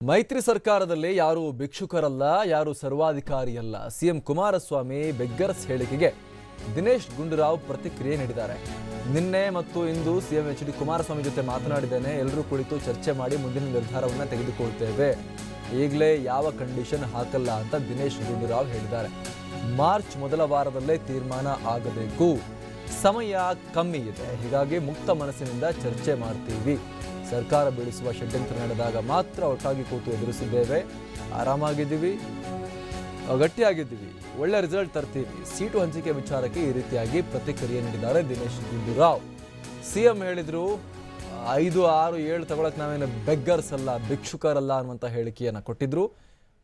ಮೈತ್ರಿ ಸರ್ಕಾರದಲ್ಲಿ ಯಾರು ಭಿಕ್ಷುಕರಲ್ಲ, ಯಾರು ಸರ್ವಾಧಿಕಾರಿಯಲ್ಲ. ಸಿಎಂ ಕುಮಾರಸ್ವಾಮಿ ಬೆಗ್ಗರ್ಸ್ ಹೇಳಿಕೆಗೆ ದಿನೇಶ್ ಗುಂಡೂರಾವ್ ಪ್ರತಿಕ್ರಿಯೆ ನೀಡಿದ್ದಾರೆ. ನಿನ್ನೆ ಮತ್ತು ಇಂದು ಸಿಎಂ ಎಚ್ ಡಿ ಕುಮಾರಸ್ವಾಮಿ ಜೊತೆ ಮಾತನಾಡಿದ್ದೇನೆ. ಎಲ್ಲರೂ ಕುಳಿತು ಚರ್ಚೆ ಮಾಡಿ ಮುಂದಿನ ನಿರ್ಧಾರವನ್ನು ತೆಗೆದುಕೊಳ್ತೇವೆ. ಈಗಲೇ ಯಾವ ಕಂಡೀಷನ್ ಹಾಕಲ್ಲ ಅಂತ ದಿನೇಶ್ ಗುಂಡೂರಾವ್ ಹೇಳಿದ್ದಾರೆ. ಮಾರ್ಚ್ ಮೊದಲ ವಾರದಲ್ಲೇ ತೀರ್ಮಾನ ಆಗಬೇಕು. ಸಮಯ ಕಮ್ಮಿ ಇದೆ, ಹೀಗಾಗಿ ಮುಕ್ತ ಮನಸ್ಸಿನಿಂದ ಚರ್ಚೆ ಮಾಡ್ತೀವಿ. ಸರ್ಕಾರ ಬೀಳಿಸುವ ಷಡ್ಯಂತ್ರ ನಡೆದಾಗ ಮಾತ್ರ ಒಟ್ಟಾಗಿ ಕೂತು ಎದುರಿಸಿದ್ದೇವೆ. ಆರಾಮಾಗಿದ್ದೀವಿ, ಗಟ್ಟಿಯಾಗಿದ್ದೀವಿ, ಒಳ್ಳೆ ರಿಸಲ್ಟ್ ತರ್ತೀವಿ. ಸೀಟು ಹಂಚಿಕೆ ವಿಚಾರಕ್ಕೆ ಈ ರೀತಿಯಾಗಿ ಪ್ರತಿಕ್ರಿಯೆ ನೀಡಿದ್ದಾರೆ ದಿನೇಶ್ ಗುಂಡೂರಾವ್. ಸಿಎಂ ಹೇಳಿದ್ರು 5, 6, 7 ತಗೊಳಕ್ ನಾವೇನು ಬೆಗ್ಗರ್ಸ್ ಅಲ್ಲ, ಭಿಕ್ಷುಕರಲ್ಲ ಅನ್ನುವಂಥ ಹೇಳಿಕೆಯನ್ನು ಕೊಟ್ಟಿದ್ರು.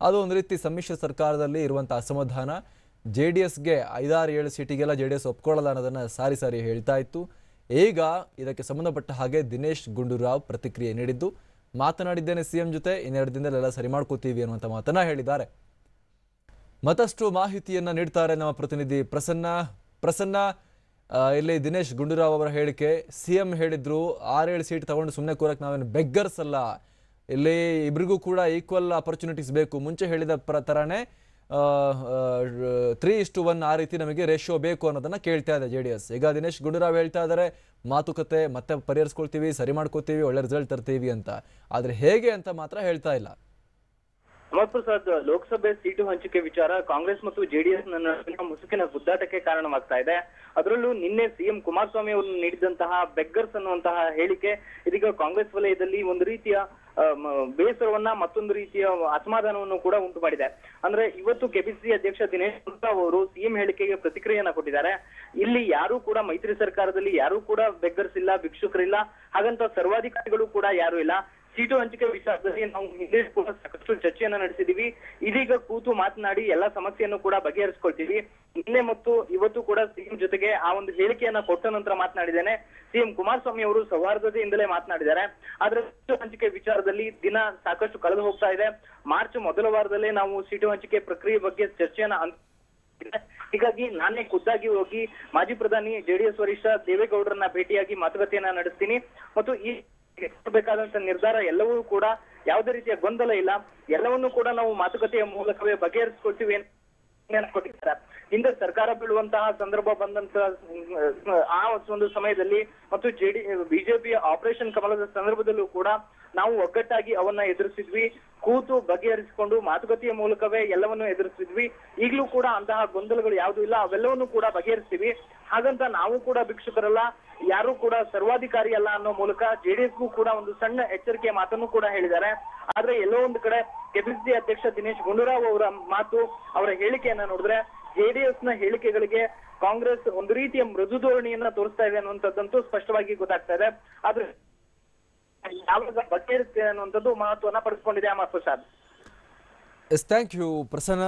ಅದು ಒಂದು ರೀತಿ ಸಮ್ಮಿಶ್ರ ಸರ್ಕಾರದಲ್ಲಿ ಇರುವಂಥ ಅಸಮಾಧಾನ. JDSಗೆ 5, 6, 7 ಸೀಟಿಗೆಲ್ಲ JDS ಒಪ್ಕೊಳ್ಳಲ್ಲ ಅನ್ನೋದನ್ನು ಸಾರಿ ಸಾರಿ ಹೇಳ್ತಾ ಇತ್ತು. ಈಗ ಇದಕ್ಕೆ ಸಂಬಂಧಪಟ್ಟ ಹಾಗೆ ದಿನೇಶ್ ಗುಂಡೂರಾವ್ ಪ್ರತಿಕ್ರಿಯೆ ನೀಡಿದ್ದು, ಮಾತನಾಡಿದ್ದೇನೆ ಸಿಎಂ ಜೊತೆ, 2 ದಿನದಲ್ಲೆಲ್ಲ ಸರಿ ಮಾಡ್ಕೋತೀವಿ ಅನ್ನುವಂಥ ಮಾತನ್ನ ಹೇಳಿದ್ದಾರೆ. ಮತ್ತಷ್ಟು ಮಾಹಿತಿಯನ್ನ ನೀಡ್ತಾರೆ ನಮ್ಮ ಪ್ರತಿನಿಧಿ ಪ್ರಸನ್ನ. ಇಲ್ಲಿ ದಿನೇಶ್ ಗುಂಡೂರಾವ್ ಅವರ ಹೇಳಿಕೆ, ಸಿಎಂ ಹೇಳಿದ್ರು 6, 7 ಸೀಟ್ ತಗೊಂಡು ಸುಮ್ಮನೆ ಕೂರಕ್ಕೆ ನಾವೇನು ಬೆಗ್ಗರ್ಸ್ ಅಲ್ಲ, ಇಲ್ಲಿ ಇಬ್ರಿಗೂ ಕೂಡ ಈಕ್ವಲ್ ಅಪರ್ಚುನಿಟೀಸ್ ಬೇಕು. ಮುಂಚೆ ಹೇಳಿದ ತರಾನೇ 3:1 ಆ ರೀತಿ ನಮಗೆ ರೇಷಿಯೋ ಬೇಕು ಅನ್ನೋದನ್ನ ಕೇಳ್ತಾ ಇದೆ JDS. ಈಗ ದಿನೇಶ್ ಗುಂಡೂರಾವ್ ಹೇಳ್ತಾ ಇದ್ದಾರೆ, ಮಾತುಕತೆ ಮತ್ತೆ ಪರಿಹರಿಸ್ಕೊಳ್ತೀವಿ, ಸರಿ ಮಾಡ್ಕೋತೀವಿ, ಒಳ್ಳೆ ರಿಸಲ್ಟ್ ತರ್ತೀವಿ ಅಂತ. ಆದ್ರೆ ಹೇಗೆ ಅಂತ ಮಾತ್ರ ಹೇಳ್ತಾ ಇಲ್ಲ. ಪ್ರಸಾದ್, ಲೋಕಸಭೆ ಸೀಟು ಹಂಚಿಕೆ ವಿಚಾರ ಕಾಂಗ್ರೆಸ್ ಮತ್ತು JDS ನಡುವಿನ ಮುಸುಕಿನ ಗುದ್ದಾಟಕ್ಕೆ ಕಾರಣವಾಗ್ತಾ ಇದೆ. ಅದರಲ್ಲೂ ನಿನ್ನೆ ಸಿಎಂ ಕುಮಾರಸ್ವಾಮಿ ಅವರು ನೀಡಿದಂತಹ ಬೆಗ್ಗರ್ಸ್ ಅನ್ನುವಂತಹ ಹೇಳಿಕೆ ಇದೀಗ ಕಾಂಗ್ರೆಸ್ ವಲಯದಲ್ಲಿ ಒಂದು ರೀತಿಯ ಬೇಸರವನ್ನ, ಮತ್ತೊಂದು ರೀತಿಯ ಅಸಮಾಧಾನವನ್ನು ಕೂಡ ಉಂಟು ಮಾಡಿದೆ. ಅಂದ್ರೆ ಇವತ್ತು ಕೆಪಿಸಿಸಿ ಅಧ್ಯಕ್ಷ ದಿನೇಶ್ ಗುಂಡೂರಾವ್ ಅವರು ಸಿಎಂ ಹೇಳಿಕೆಗೆ ಪ್ರತಿಕ್ರಿಯೆಯನ್ನ ಕೊಟ್ಟಿದ್ದಾರೆ. ಇಲ್ಲಿ ಯಾರು ಕೂಡ ಮೈತ್ರಿ ಸರ್ಕಾರದಲ್ಲಿ ಯಾರು ಕೂಡ ಬೆಗ್ಗರ್ಸ್ ಇಲ್ಲ, ಭಿಕ್ಷುಕರಿಲ್ಲ, ಹಾಗಂತ ಸರ್ವಾಧಿಕಾರಿಗಳು ಕೂಡ ಯಾರು ಇಲ್ಲ. ಸೀಟು ಹಂಚಿಕೆ ವಿಚಾರದಲ್ಲಿ ನಾವು ಹಿಂದೆ ಕೂಡ ಸಾಕಷ್ಟು ಚರ್ಚೆಯನ್ನ ನಡೆಸಿದೀವಿ. ಇದೀಗ ಕೂತು ಮಾತನಾಡಿ ಎಲ್ಲಾ ಸಮಸ್ಯೆಯನ್ನು ಕೂಡ ಬಗೆಹರಿಸಿಕೊಳ್ತೀವಿ. ನಿನ್ನೆ ಮತ್ತು ಇವತ್ತು ಕೂಡ ಸಿಎಂ ಜೊತೆಗೆ ಆ ಒಂದು ಹೇಳಿಕೆಯನ್ನ ಕೊಟ್ಟ ನಂತರ ಮಾತನಾಡಿದ್ದೇನೆ. ಸಿಎಂ ಕುಮಾರಸ್ವಾಮಿ ಅವರು ಸೌಹಾರ್ದತೆಯಿಂದಲೇ ಮಾತನಾಡಿದ್ದಾರೆ. ಆದ್ರೆ ಸೀಟು ಹಂಚಿಕೆ ವಿಚಾರದಲ್ಲಿ ದಿನ ಸಾಕಷ್ಟು ಕಳೆದು ಹೋಗ್ತಾ ಇದೆ. ಮಾರ್ಚ್ ಮೊದಲ ವಾರದಲ್ಲೇ ನಾವು ಸೀಟು ಹಂಚಿಕೆ ಪ್ರಕ್ರಿಯೆ ಬಗ್ಗೆ ಚರ್ಚೆಯನ್ನ ಹೀಗಾಗಿ ನಾನೇ ಖುದ್ದಾಗಿ ಹೋಗಿ ಮಾಜಿ ಪ್ರಧಾನಿ JDS ವರಿಷ್ಠ ದೇವೇಗೌಡರನ್ನ ಭೇಟಿಯಾಗಿ ಮಾತುಕತೆಯನ್ನ ನಡೆಸ್ತೀನಿ ಮತ್ತು ಈ ಬೇಕಾದಂತ ನಿರ್ಧಾರ ಎಲ್ಲವೂ ಕೂಡ ಯಾವುದೇ ರೀತಿಯ ಗೊಂದಲ ಇಲ್ಲ, ಎಲ್ಲವನ್ನೂ ಕೂಡ ನಾವು ಮಾತುಕತೆಯ ಮೂಲಕವೇ ಬಗೆಹರಿಸಿಕೊಳ್ತೀವಿ ಕೊಟ್ಟಿದ್ದಾರೆ. ಹಿಂದೆ ಸರ್ಕಾರ ಬೀಳುವಂತಹ ಸಂದರ್ಭ ಬಂದಂತ ಆ ಒಂದು ಸಮಯದಲ್ಲಿ ಮತ್ತು ಬಿಜೆಪಿಯ ಆಪರೇಷನ್ ಕಮಲದ ಸಂದರ್ಭದಲ್ಲೂ ಕೂಡ ನಾವು ಒಗ್ಗಟ್ಟಾಗಿ ಅವನ್ನ ಎದುರಿಸಿದ್ವಿ. ಕೂತು ಬಗೆಹರಿಸಿಕೊಂಡು ಮಾತುಕತೆಯ ಮೂಲಕವೇ ಎಲ್ಲವನ್ನು ಎದುರಿಸಿದ್ವಿ. ಈಗಲೂ ಕೂಡ ಅಂತಹ ಗೊಂದಲಗಳು ಯಾವುದೂ ಇಲ್ಲ, ಅವೆಲ್ಲವನ್ನು ಕೂಡ ಬಗೆಹರಿಸ್ತೀವಿ. ಹಾಗಂತ ನಾವು ಕೂಡ ಭಿಕ್ಷುಕರಲ್ಲ, ಯಾರು ಕೂಡ ಸರ್ವಾಧಿಕಾರಿ ಅಲ್ಲ ಅನ್ನೋ ಮೂಲಕ JDSಗೂ ಕೂಡ ಒಂದು ಸಣ್ಣ ಎಚ್ಚರಿಕೆಯ ಮಾತನ್ನು ಕೂಡ ಹೇಳಿದ್ದಾರೆ. ಆದ್ರೆ ಎಲ್ಲೋ ಒಂದು ಕಡೆ ಕೆಪಿಸಿಸಿ ಅಧ್ಯಕ್ಷ ದಿನೇಶ್ ಗುಂಡೂರಾವ್ ಅವರ ಮಾತು, ಅವರ ಹೇಳಿಕೆಯನ್ನ ನೋಡಿದ್ರೆ JDS ನ ಹೇಳಿಕೆಗಳಿಗೆ ಕಾಂಗ್ರೆಸ್ ಒಂದು ರೀತಿಯ ಮೃದು ಧೋರಣೆಯನ್ನ ತೋರಿಸ್ತಾ ಇದೆ ಅನ್ನುವಂಥದ್ದಂತೂ ಸ್ಪಷ್ಟವಾಗಿ ಗೊತ್ತಾಗ್ತಾ ಇದೆ. ಆದ್ರೆ ಯಾವಾಗ ಬಗೆಹರಿಸ್ತೇನೆ ಅನ್ನುವಂಥದ್ದು ಮಹತ್ವವನ್ನ ಪಡೆದುಕೊಂಡಿದೆ. ಅಮರ್ ಪ್ರಸಾದ್. Thank you Prasanna.